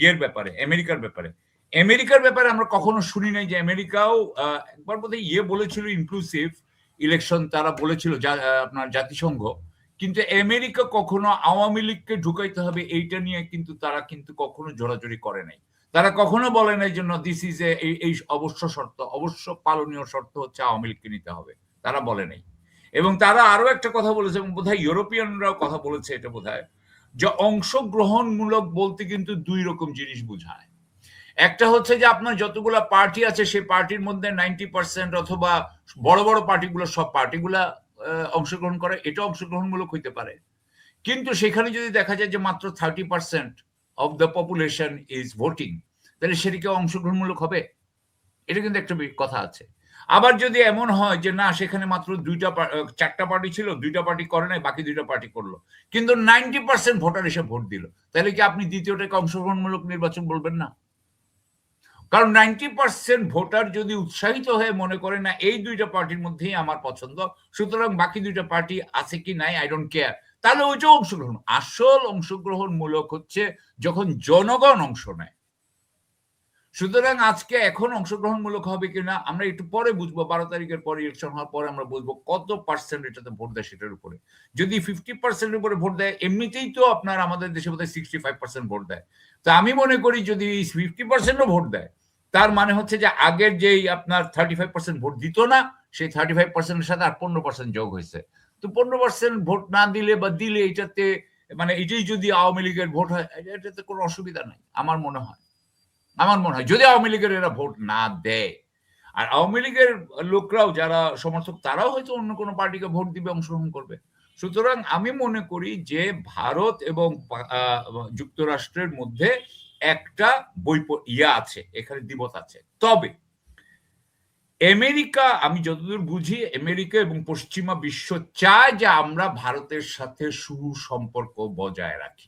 ইয়ের ব্যাপারে, আমেরিকার ব্যাপারে আমরা কখনো শুনি নাই যে আমেরিকাও একবার বোধহয় বলেছিল ইনক্লুসিভ ইলেকশন, তারা বলেছিল আপনার জাতিসংঘ, কিন্তু আমেরিকা কখনো আওয়ামী লীগকে ঢুকাইতে হবে এইটা নিয়ে কিন্তু তারা কিন্তু কখনো জোরাজোরি করে নাই। তারা কখনো বলে নাই জন্য দিস ইজ এই অবশ্য পালনীয় শর্ত হচ্ছে আওয়ামী লীগকে নিতে হবে, তারা বলে নাই। এবং তারা আরো একটা কথা বলেছে, এবং বোধহয় ইউরোপিয়ানরাও কথা বলেছে এটা বোধহয়, যে অংশগ্রহণমূলক বলতে কিন্তু দুই রকম জিনিস বোঝায়। একটা হচ্ছে যে আপনার যতগুলো পার্টি আছে সেই পার্টির মধ্যে 90% অথবা বড় বড় পার্টিগুলো, সব পার্টিগুলা অংশগ্রহণ করে, এটা অংশগ্রহণমূলক হইতে পারে। কিন্তু সেখানে যদি দেখা যায় যে মাত্র 30% of the population is voting, তাহলে সেটা কি অংশগ্রহণমূলক হবে? এটা কিন্তু একটা কথা আছে। আবার যদি এমন হয় যে না, সেখানে মাত্র 4টা পার্টি ছিল, 2টা পার্টি করে নাই, বাকি 2টা পার্টি করলো, কিন্তু 90% ভোটার এসে ভোট দিল, তাহলে কি আপনি দ্বিতীয়টাকে অংশগ্রহণমূলক নির্বাচন বলবেন না? কারণ 90% ভোটার যদি উৎসাহিত হয়ে মনে করে না এই 2টা পার্টির মধ্যেই আমার পছন্দ, সুতরাং বাকি 2টা পার্টি আছে কি নাই আই ডোন্ট কেয়ার, তাহলে ওইটাও অংশগ্রহণ। আসল অংশগ্রহণমূলক হচ্ছে যখন জনগণ অংশ নেয়। সুতরাং আজকে এখন অংশগ্রহণমূলক হবে কিনা আমরা একটু পরে বুঝবো, 12 তারিখের পরে ইলেকশন হওয়ার পরে আমরা বুঝবো কত পার্সেন্ট এটাতে ভোট দেয় সেটার উপরে। যদি 50% উপরে ভোট দেয়, এমনিতেই তো আপনার আমাদের দেশে বোধহয় 65% ভোট দেয়, তো আমি মনে করি যদি 50%ও ভোট দেয়, তার মানে হচ্ছে যে আগের যেই আপনার 35% ভোট দিত না, সেই 35%-এর সাথে আর 15% যোগ হয়েছে। তো 15% ভোট না দিলে বা দিলে এটাতে মানে এটাই যদি আওয়ামী লীগের ভোট হয়, এটাতে কোনো অসুবিধা নাই আমার মনে হয়। যদি আওয়ামী লীগের এরা ভোট না দেয়, আর আওয়ামী লীগের লোকরাও যারা সমর্থক, তারাও হয়তো অন্য কোনো পার্টিকে ভোট দিবে, অংশগ্রহণ করবে। সুতরাং আমি মনে করি যে ভারত এবং যুক্তরাষ্ট্রের মধ্যে একটা আছে, এখানে দ্বিমত আছে। তবে আমেরিকা, আমি যতদূর বুঝি, আমেরিকা এবং পশ্চিমা বিশ্ব চায় যে আমরা ভারতের সাথে সুসম্পর্ক বজায় রাখি।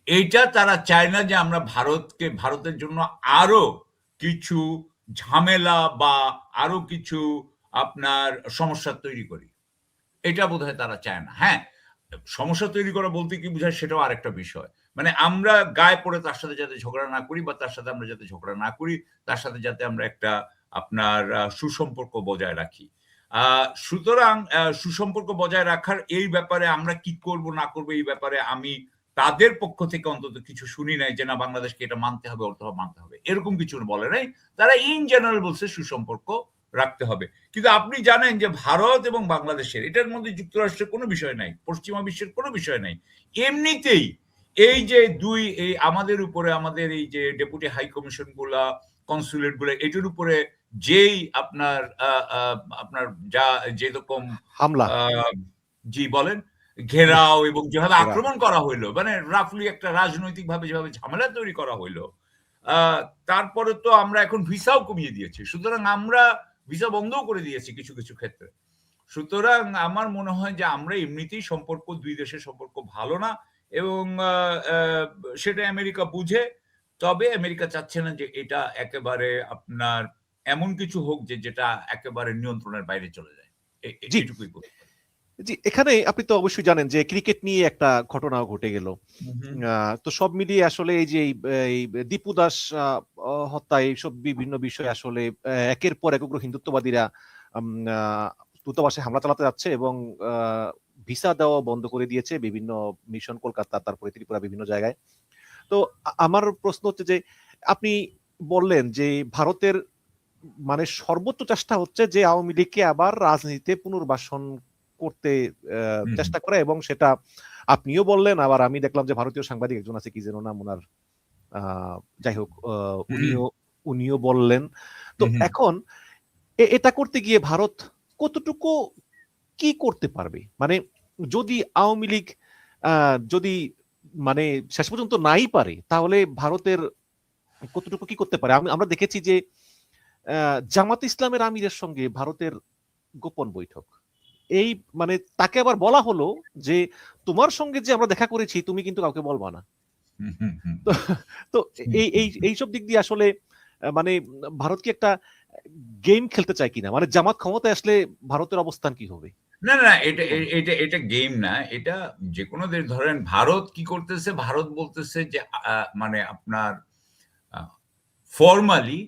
এইটা তারা চায় না যে আমরা ভারতের জন্য আরো কিছু ঝামেলা বা আরো কিছু আপনার সমস্যা তৈরি করি, এটা বোধহয় তারা চায় না। হ্যাঁ, সমস্যা তৈরি করা বলতে কি বোঝায় সেটাও আরেকটা বিষয়, মানে আমরা গায়ে পড়ে তার সাথে যাতে ঝগড়া না করি, বা তার সাথে আমরা যাতে ঝগড়া না করি, তার সাথে যাতে আমরা একটা আপনার সুসম্পর্ক বজায় রাখি। সুতরাং সুসম্পর্ক বজায় রাখার এই ব্যাপারে আমরা কি করব না করবো, এই ব্যাপারে আমি তাদের পক্ষ থেকে অন্তত কিছু শুনি নাই যে না বাংলাদেশকে এটা মানতে হবে অথবা মানতে হবে, এরকম কিছু বলে নাই। তারা ইন জেনারেল বলছে সুসম্পর্ক রাখতে হবে। কিন্তু আপনি জানেন যে ভারত এবং বাংলাদেশের এটার মধ্যে যুক্তরাষ্ট্রের কোনো বিষয় নাই, পশ্চিমা বিশ্বের কোনো বিষয় নাই। এমনিতেই এই যে এই আমাদের উপরে, আমাদের এই যে ডেপুটি হাই কমিশন গুলা, কনসুলেট গুলো, এটার উপরে যেই আপনার যা যেরকম হামলা, জি বলেন, ঘেরাও এবং যেভাবে আক্রমণ করা হইলো, মানে রাফলি একটা রাজনৈতিক ভাবে যেভাবে ঝামেলা তৈরি করা হইলো, তারপরে তো আমরা এখন ভিসাও কমিয়ে দিয়েছি, সুতরাং আমরা ভিসা বন্ধও করে দিয়েছি কিছু কিছু ক্ষেত্রে। সুতরাং আমার মনে হয় যে আমরা এমনিতেই সম্পর্ক, দুই দেশের সম্পর্ক ভালো না, এবং সেটা আমেরিকা বুঝে। তবে আমেরিকা চাচ্ছে না যে এটা একেবারে আপনার এমন কিছু হোক যেটা একেবারে নিয়ন্ত্রণের বাইরে চলে যায়। এটুকুই বলতে পারি। জি, এখানে আপনি তো অবশ্যই জানেন যে ক্রিকেট নিয়ে একটা ঘটনাও ঘটে গেল। তো সব মিলিয়ে আসলে এই যে এই দীপু দাস হত্যা, এইসব বিভিন্ন বিষয় আসলে একের পর এক উগ্র হিন্দুত্ববাদীরা দূতাবাসে হামলা চালাতে যাচ্ছে, এবং ভিসা দেওয়া বন্ধ করে দিয়েছে বিভিন্ন মিশন, কলকাতা, তারপরে ত্রিপুরা, বিভিন্ন জায়গায়। তো আমার প্রশ্ন হচ্ছে যে আপনি বললেন যে ভারতের মানে সর্বোচ্চ চেষ্টা হচ্ছে যে আওয়ামী লীগকে আবার রাজনীতিতে পুনর্বাসন করতে চেষ্টা করে, এবং সেটা আপনিও বললেন, আবার আমি দেখলাম যে ভারতীয় সাংবাদিক একজন আছে, কি যেন নাম ওনার, যাই হোক, উনিও বললেন। তো এখন এটা করতে গিয়ে ভারত কতটুকু কি করতে পারবে? মানে যদি আওয়ামী লীগ যদি মানে শেষ পর্যন্ত নাই পারে, তাহলে ভারতের কতটুকু কি করতে পারে? আমরা দেখেছি যে জামাত ইসলামের আমিরের সঙ্গে ভারতের গোপন বৈঠক, এই মানে তাকে আবার বলা হলো যে তোমার সঙ্গে যে আমরা দেখা করেছি তুমি কিন্তু কাউকে বলবা না। তো এইসব দিক দিয়ে আসলে মানে ভারত কি একটা গেম খেলতে চায় কিনা, মানে জামাত ক্ষমতায় আসলে ভারতের অবস্থান কি হবে? না না, এটা এটা এটা গেম না, এটা যে কোনো দেশ। ধরেন ভারত কি করতেছে, ভারত বলতেছে যে মানে আপনার ফর্মালি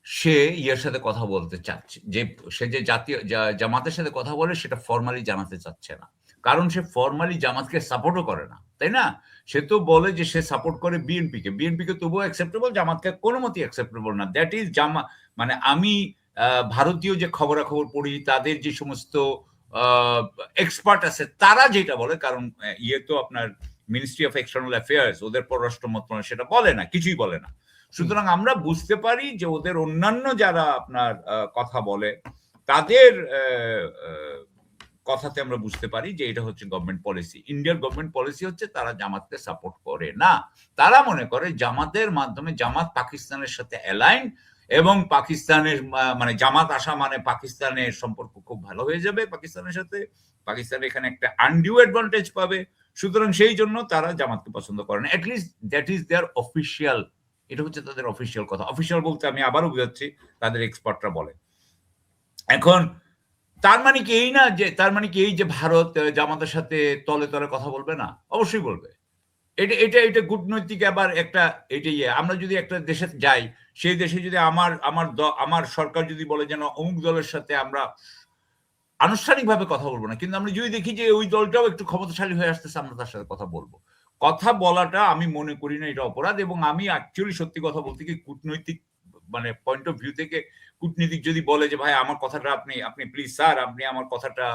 সে ইয়ের সাথে কথা বলতে চাচ্ছে, যে সে যে জাতীয় জামাতের সাথে কথা বলে সেটা ফর্মালি জানাতে চাচ্ছে না, কারণ সে ফর্মালি জামাতকে সাপোর্টও করে না, তাই না? সে তো বলে যে সে সাপোর্ট করে বিএনপিকে, বিএনপিকে তবুও অ্যাকসেপ্টেবল, জামাতকে কোনো মতেই অ্যাকসেপ্টেবল না। দ্যাট ইজ মানে আমি ভারতীয় যে খবরাখবর পড়ি, তাদের যে সমস্ত এক্সপার্ট আছে তারা যেটা বলে, কারণ ইয়ে তো আপনার মিনিস্ট্রি অফ এক্সটার্নাল অ্যাফেয়ার্স, ওদের পররাষ্ট্র মন্ত্রণালয় সেটা বলে না, কিছুই বলে না। সুতরাং আমরা বুঝতে পারি যে ওদের অন্যান্য যারা আপনার কথা বলে তাদের কথাতে আমরা বুঝতে পারি যে এটা হচ্ছে গভর্নমেন্ট পলিসি। ইন্ডিয়ার গভর্নমেন্ট পলিসি হচ্ছে তারা জামাতকে সাপোর্ট করে না। তারা মনে করে জামাতের মাধ্যমে জামাত পাকিস্তানের সাথে অ্যালাইন, এবং পাকিস্তানের মানে জামাত আসা মানে পাকিস্তানের সম্পর্ক খুব ভালো হয়ে যাবে পাকিস্তানের সাথে, পাকিস্তান এখানে একটা আনডিউ অ্যাডভান্টেজ পাবে। সুতরাং সেই জন্য তারা জামাতকে পছন্দ করে না। At least that is their official, এটা হচ্ছে তাদের অফিসিয়াল কথা। অফিসিয়াল বলতে আমি আবারও বুঝাচ্ছি, তাদের এক্সপার্টরা বলে। এখন তার মানে কি এই না যে, তার মানে কি এই যে ভারত জামাতের সাথে তলে তলে কথা বলবে না? অবশ্যই বলবে। এটা এটা এটা কূটনৈতিক আবার একটা, এটা ইয়ে। আমরা যদি একটা দেশে যাই, সেই দেশে যদি আমার সরকার যদি বলে যেন অমুক দলের সাথে আমরা আনুষ্ঠানিকভাবে কথা বলবো না, কিন্তু আমরা যদি দেখি যে ওই দলটাও একটু ক্ষমতাশালী হয়ে আসতেছে, আমরা তার সাথে কথা বলবো। কথা বলাটা আমি মনে করি না এটা অপরাধ, এবং আমি অ্যাকচুয়ালি সত্যি কথা বলতে কি, কূটনৈতিক মানে পয়েন্ট অফ ভিউ থেকে কূটনীতিক যদি বলে যে ভাই আমার কথাটা আপনি আপনি প্লিজ স্যার আপনি আমার কথাটা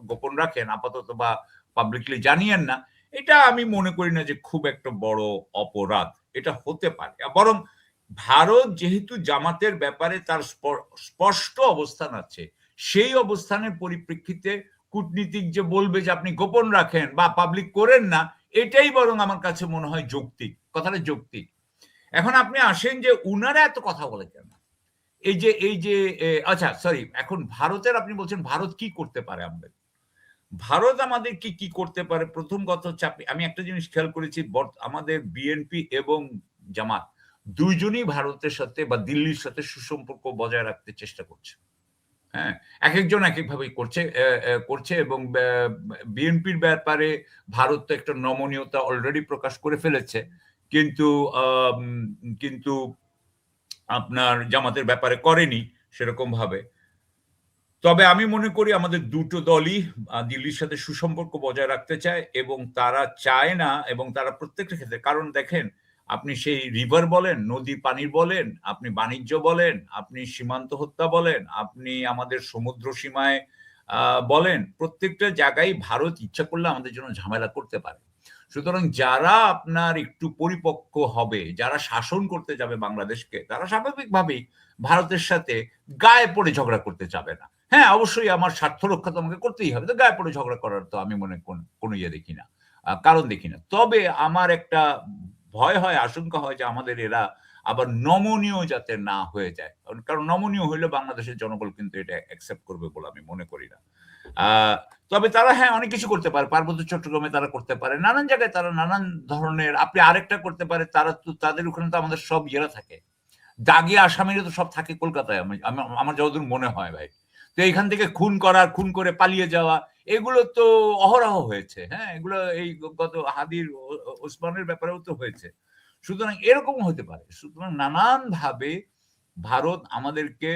গোপন রাখেন আপাতত, বা পাবলিকলি জানিয়েন না, এটা আমি মনে করি না যে খুব একটা বড় অপরাধ। এটা হতে পারে, বরং ভারত যেহেতু জামাতের ব্যাপারে তার স্পষ্ট অবস্থান আছে, সেই অবস্থানের পরিপ্রেক্ষিতে কূটনীতিক যে বলবে যে আপনি গোপন রাখেন বা পাবলিক করেন না, এটাই বরং আমার কাছে মনে হয় যৌক্তিক, কথাটা যৌক্তিক। এখন আপনি আসেন যে উনারা এত কথা বলে কেন, এই যে আচ্ছা সরি, এখন ভারতের আপনি বলছেন ভারত কি করতে পারে আমাদের, ভারত আমাদের কি কি করতে পারে। প্রথম কথা হচ্ছে, আমি একটা জিনিস খেয়াল করেছি, আমাদের বিএনপি এবং জামাত দুইজনই ভারতের সাথে বা দিল্লির সাথে সুসম্পর্ক বজায় রাখতে চেষ্টা করছে। হ্যাঁ, একেকজন একেকভাবেই করছে, এবং বিএনপির ব্যাপারে ভারত তো একটা নমনীয়তা অলরেডি প্রকাশ করে ফেলেছে, কিন্তু কিন্তু আপনার জামাতের ব্যাপারে করেনি সেরকম ভাবে। তবে আমি মনে করি আমাদের দুটো দলই দিল্লির সাথে সুসম্পর্ক বজায় রাখতে চায়, এবং তারা চায় না, এবং তারা প্রত্যেকটা ক্ষেত্রে, কারণ দেখেন আপনি সেই রিভার বলেন, নদী পানির বলেন, আপনি বাণিজ্য বলেন, আপনি সীমান্ত হত্যা বলেন, আপনি আমাদের সমুদ্র সীমায় বলেন, প্রত্যেকটা জায়গায় ভারত ইচ্ছা করলে আমাদের জন্য ঝামেলা করতে পারে। সুতরাং যারা আপনার একটু পরিপক্ক হবে, যারা শাসন করতে যাবে বাংলাদেশকে, তারা স্বাভাবিকভাবেই ভারতের সাথে গায়ে পড়ে ঝগড়া করতে যাবে না। হ্যাঁ, অবশ্যই আমার স্বার্থ রক্ষা তো আমাকে করতেই হবে, তো গায়ে পড়ে ঝগড়া করার তো আমি মনে কোনো ইয়ে দেখি না, কারণ দেখি না। তবে আমার একটা ভয় হয়, আশঙ্কা হয় যে আমাদের এরা আবার নমনীয় যাতে না হয়ে যায়, কারণ নমনীয় হইলে বাংলাদেশের জনগণ কিন্তু এটা অ্যাকসেপ্ট করবে বলে আমি মনে করি না। তবে তারা হ্যাঁ অনেক কিছু করতে পারে, পার্বত্য চট্টগ্রামে তারা করতে পারে, নানান জায়গায় তারা নানান ধরনের। আপনি আরেকটা করতে পারে, তারা তো তাদের ওখানে তো আমাদের সব ইয়েরা থাকে, দাগি আসামিরা তো সব থাকে কলকাতায়, আমার যতদূর মনে হয় ভাই। তো এখান থেকে খুন করে পালিয়ে যাওয়া, এগুলো তো অহরহ হয়েছে। হ্যাঁ, এগুলো এই গত হাদির ওসমানের ব্যাপারেও তো হয়েছে। সুতরাং এরকম হতে পারে। সুতরাং নানান ভাবে ভারত আমাদেরকে,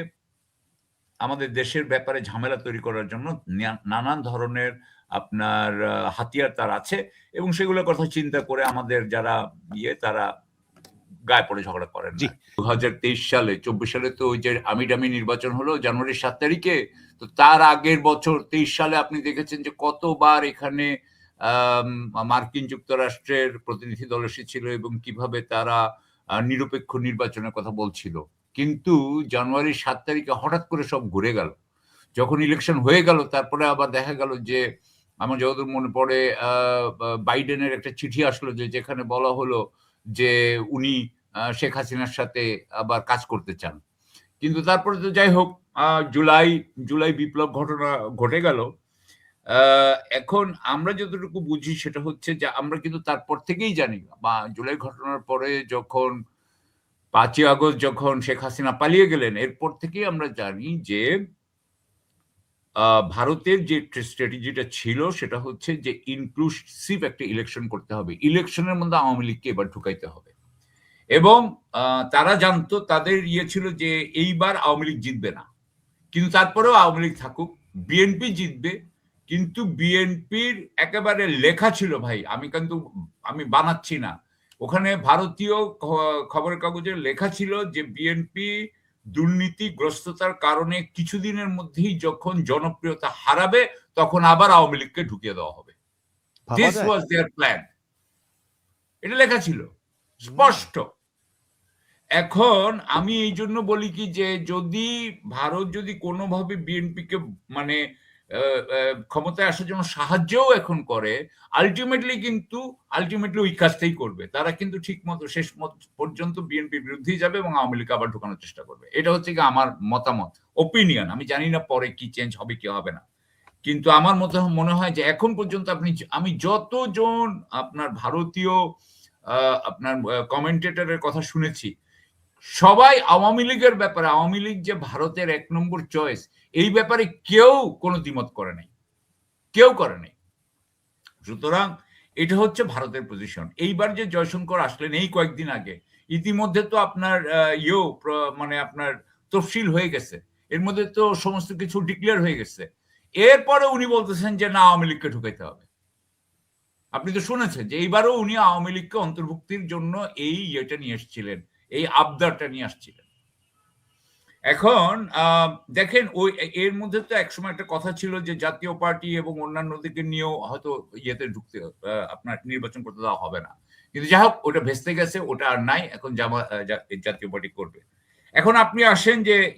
আমাদের দেশের ব্যাপারে ঝামেলা তৈরি করার জন্য নানান ধরনের আপনার হাতিয়ার তার আছে, এবং সেগুলোর কথা চিন্তা করে আমাদের যারা তারা গায়ে পড়ে ঝগড়া করেন জি। না। 2023 সালে 24 সালে তো ওই যে আমিডামি নির্বাচন হলো জানুয়ারির 7 তারিখে। তো তার আগের বছর 23 সালে আপনি দেখেছেন যে কতবার এখানে মার্কিন যুক্তরাষ্ট্রের প্রতিনিধি দল এসেছিল, এবং কিভাবে তারা নিরপেক্ষ নির্বাচনের কথা বলছিল। কিন্তু জানুয়ারির 7 তারিখে হঠাৎ করে সব ঘুরে গেল। যখন ইলেকশন হয়ে গেল, তারপরে আবার দেখা গেল যে, আমার যতদূর মনে পড়ে বাইডেনের একটা চিঠি আসলো, যেখানে বলা হলো যে উনি শেখ হাসিনার সাথে আবার কাজ করতে চান। কিন্তু তারপরে তো যাই হোক, জুলাই বিপ্লব ঘটনা ঘটে গেল। এখন আমরা যতটুকু বুঝি সেটা হচ্ছে যে, আমরা কিন্তু তারপর থেকেই জানি, বা জুলাই ঘটনার পরে যখন 5ই আগস্ট যখন শেখ হাসিনা পালিয়ে গেলেন, এরপর থেকেই আমরা জানি যে ভারতের যে স্ট্র্যাটেজিটা ছিল সেটা হচ্ছে যে ইনক্লুসিভ একটা ইলেকশন করতে হবে, ইলেকশনের মধ্যে আওয়ামী লীগকে এবার ঢুকাইতে হবে। এবং তারা জানতো, তাদের ইয়ে ছিল যে এইবার আওয়ামী লীগ জিতবে না, কিন্তু তারপরেও আওয়ামী লীগ থাকুক, বিএনপি জিতবে। কিন্তু বিএনপির একেবারে লেখা ছিল ভাই, আমি বানাচ্ছি না, ওখানে ভারতীয় খবরের কাগজে লেখা ছিল যে বিএনপি দুর্নীতিগ্রস্ততার কারণে কিছুদিনের মধ্যেই যখন জনপ্রিয়তা হারাবে তখন আবার আওয়ামী লীগকে ঢুকিয়ে দেওয়া হবে। দিস ওয়াজ দেয়ার প্ল্যান, এটা লেখা ছিল স্পষ্ট। এখন আমি এই জন্য বলি কি যে যদি ভারত যদি কোনোভাবে বিএনপিকে মানে ক্ষমতায় আসার জন্য সাহায্যও এখন করে, আলটিমেটলি ওই কাজটাই করবে। তারা কিন্তু ঠিক মতো শেষ পর্যন্ত বিএনপির বিরুদ্ধেই যাবে এবং আওয়ামী লীগ আবার ঢোকানোর চেষ্টা করবে। এটা হচ্ছে কি আমার মতামত, ওপিনিয়ন। আমি জানি না পরে কি চেঞ্জ হবে কি হবে না, কিন্তু আমার মনে হয় যে এখন পর্যন্ত আমি যতজন আপনার ভারতীয় আপনার কমেন্টেটরের কথা শুনেছি, সবাই আওয়ামী লীগের ব্যাপারে, আওয়ামী লীগ যে ভারতের 1 নম্বর চয়েস, এই ব্যাপারে কেউ কোনো দ্বিমত করে নাই, কেউ করে নাই। সুতরাং এটা হচ্ছে ভারতের পজিশন। এইবার যে জয়শঙ্কর আসলেন এই কয়েকদিন আগে, ইতিমধ্যে তো আপনার মানে আপনার তফসিল হয়ে গেছে, এর মধ্যে তো সমস্ত কিছু ডিক্লেয়ার হয়ে গেছে। এরপরে উনি বলতেছেন যে না, আওয়ামী লীগকে ঢুকাইতে হবে। আপনি তো শুনেছেন যে এইবারও উনি আওয়ামী লীগকে অন্তর্ভুক্তির জন্য এই ইয়েটা নিয়ে এসেছিলেন, এই আবদারটা নিয়ে আসছিলেন। এখন দেখেন, এর মধ্যে তো একসময় একটা কথা ছিল যে জাতীয় পার্টি এবং অন্যান্যদেরকে নিয়েও হয়তো ইয়েতে ঢুকতে, আপনার নির্বাচন করতে দেওয়া হবে না, কিন্তু যাই হোক ওটা ভেস্তে গেছে, ওটা আর নাই। এখন জাতীয় পার্টি করবে। এখন আপনি আসেন যে